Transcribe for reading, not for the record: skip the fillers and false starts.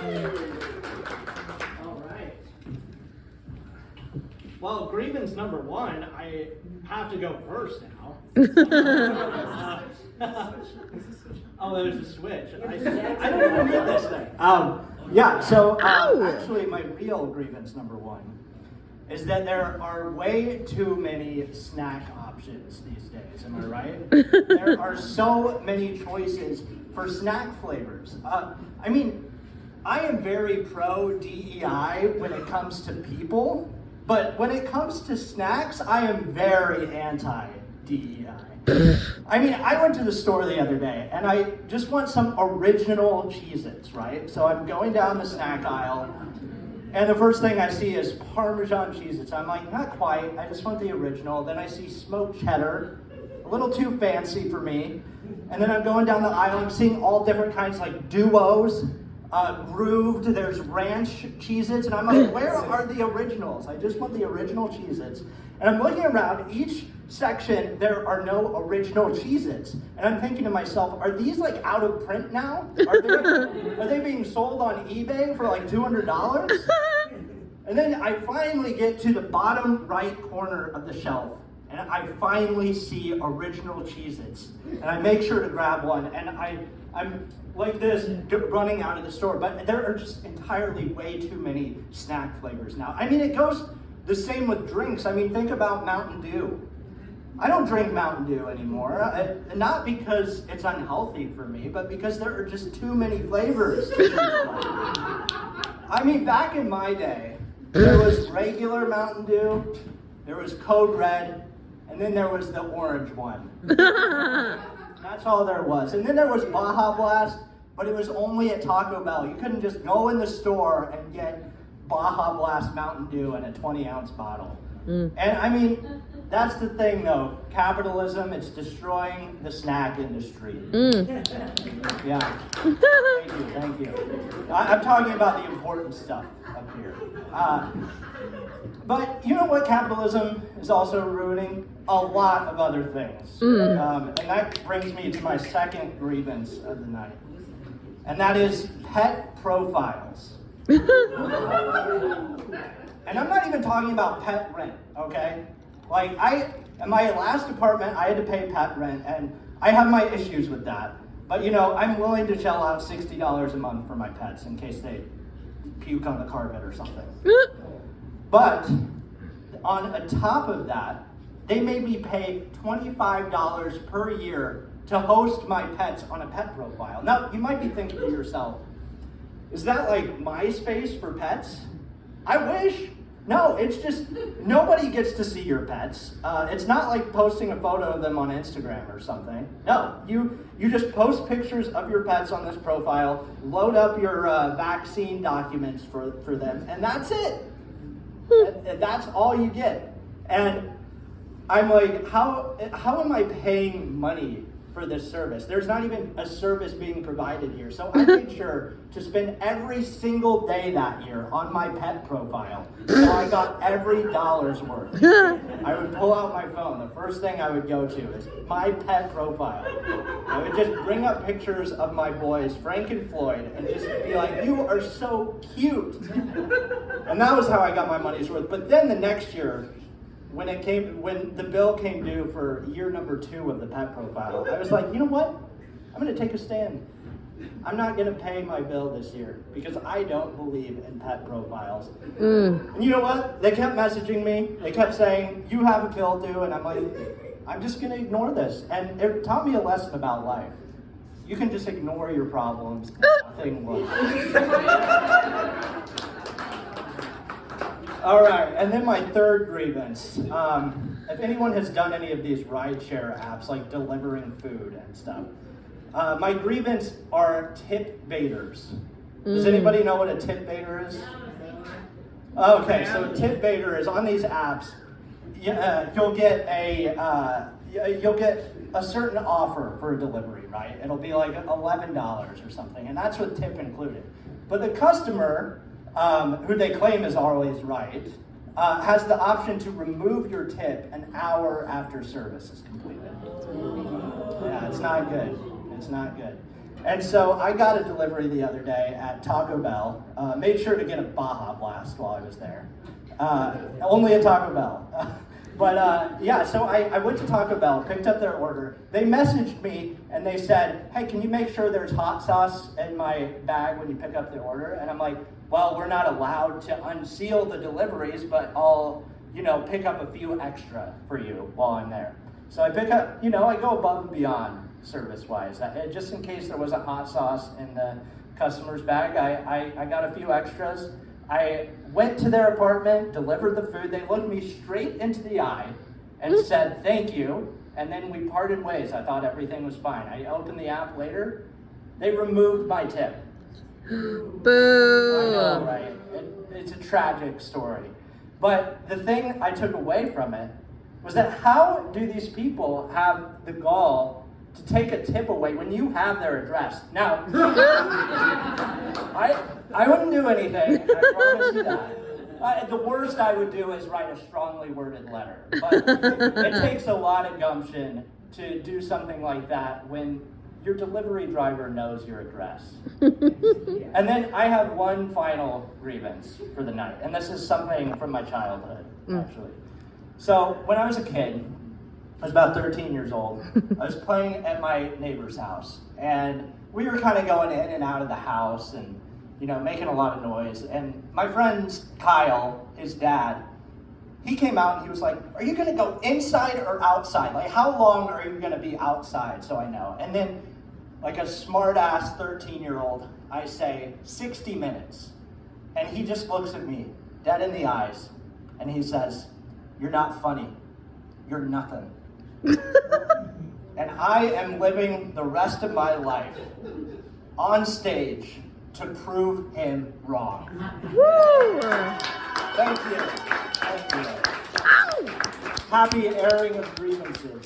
All right. Well, grievance number one, I have to go first now. Oh, there's a switch. I don't even need this thing. Actually, my real grievance number one is that there are way too many snack options these days. Am I right? There are so many choices for snack flavors. I am very pro DEI when it comes to people, but when it comes to snacks, I am very anti DEI. I went to the store the other day and I just want some original Cheez-Its, right? So I'm going down the snack aisle and the first thing I see is Parmesan Cheez-Its. I'm like, not quite, I just want the original. Then I see smoked cheddar, a little too fancy for me. And then I'm going down the aisle, I'm seeing all different kinds like duos, grooved, there's ranch Cheez-Its, and I'm like, where are the originals? I just want the original Cheez-Its. And I'm looking around, each section, there are no original Cheez-Its. And I'm thinking to myself, are these like out of print now? Are they being sold on eBay for like $200? And then I finally get to the bottom right corner of the shelf, and I finally see original Cheez-Its. And I make sure to grab one, and I'm like this, running out of the store, but there are just entirely way too many snack flavors now. It goes the same with drinks. Think about Mountain Dew. I don't drink Mountain Dew anymore, not because it's unhealthy for me, but because there are just too many flavors. Back in my day, there was regular Mountain Dew, there was Code Red, and then there was the orange one. That's all there was. And then there was Baja Blast, but it was only at Taco Bell. You couldn't just go in the store and get Baja Blast Mountain Dew in a 20-ounce bottle. And that's the thing though. Capitalism, it's destroying the snack industry. Yeah. Thank you. I'm talking about the important stuff up here. But you know what capitalism is also ruining? A lot of other things. And that brings me to my second grievance of the night. And that is pet profiles. And I'm not even talking about pet rent, okay? In my last apartment, I had to pay pet rent, and I have my issues with that. But I'm willing to shell out $60 a month for my pets in case they puke on the carpet or something. But on top of that, they made me pay $25 per year to host my pets on a pet profile. Now, you might be thinking to yourself, is that like MySpace for pets? I wish. No, it's just nobody gets to see your pets. It's not like posting a photo of them on Instagram or something. No, you just post pictures of your pets on this profile, load up your vaccine documents for them, and that's it. And that's all you get. And I'm like, how am I paying money for this service? There's not even a service being provided here. So I made sure to spend every single day that year on my pet profile. So I got every dollar's worth. I would pull out my phone. The first thing I would go to is my pet profile. I would just bring up pictures of my boys, Frank and Floyd, and just be like, you are so cute. And that was how I got my money's worth. But then the next year, when the bill came due for year number 2 of the pet profile, I was like, you know what? I'm going to take a stand. I'm not going to pay my bill this year because I don't believe in pet profiles. And you know what? They kept messaging me. They kept saying, you have a bill due. And I'm like, I'm just going to ignore this. And it taught me a lesson about life. You can just ignore your problems. Nothing will. All right, and then my third grievance. If anyone has done any of these rideshare apps, like delivering food and stuff, my grievance are tip baiters. Does anybody know what a tip baiter is? Okay, so tip baiter is on these apps. You'll get a certain offer for a delivery, right? It'll be like $11 or something, and that's with tip included. But the customer, who they claim is always right, has the option to remove your tip an hour after service is completed. Yeah, it's not good. It's not good. And so I got a delivery the other day at Taco Bell. Made sure to get a Baja Blast while I was there. Only at Taco Bell. Yeah, so I went to Taco Bell, picked up their order. They messaged me and they said, hey, can you make sure there's hot sauce in my bag when you pick up the order? And I'm like, well, we're not allowed to unseal the deliveries, but I'll, pick up a few extra for you while I'm there. So I pick up, I go above and beyond service-wise. Just in case there wasn't hot sauce in the customer's bag, I got a few extras. I went to their apartment, delivered the food. They looked me straight into the eye and said, thank you. And then we parted ways. I thought everything was fine. I opened the app later. They removed my tip. Boo. I know, right? It's a tragic story. But the thing I took away from it was that how do these people have the gall to take a tip away when you have their address? Now, I wouldn't do anything, I promise you that. The worst I would do is write a strongly worded letter. But it takes a lot of gumption to do something like that when your delivery driver knows your address. And then I have one final grievance for the night, and this is something from my childhood, actually. So when I was a kid, I was about 13 years old. I was playing at my neighbor's house, and we were kind of going in and out of the house and, making a lot of noise. And my friend Kyle, his dad, he came out and he was like, are you gonna go inside or outside? Like, how long are you gonna be outside, so I know? And then, like a smart-ass 13-year-old, I say, 60 minutes. And he just looks at me, dead in the eyes, and he says, you're not funny. You're nothing. And I am living the rest of my life on stage to prove him wrong. Woo! Thank you. Thank you. Happy airing of grievances.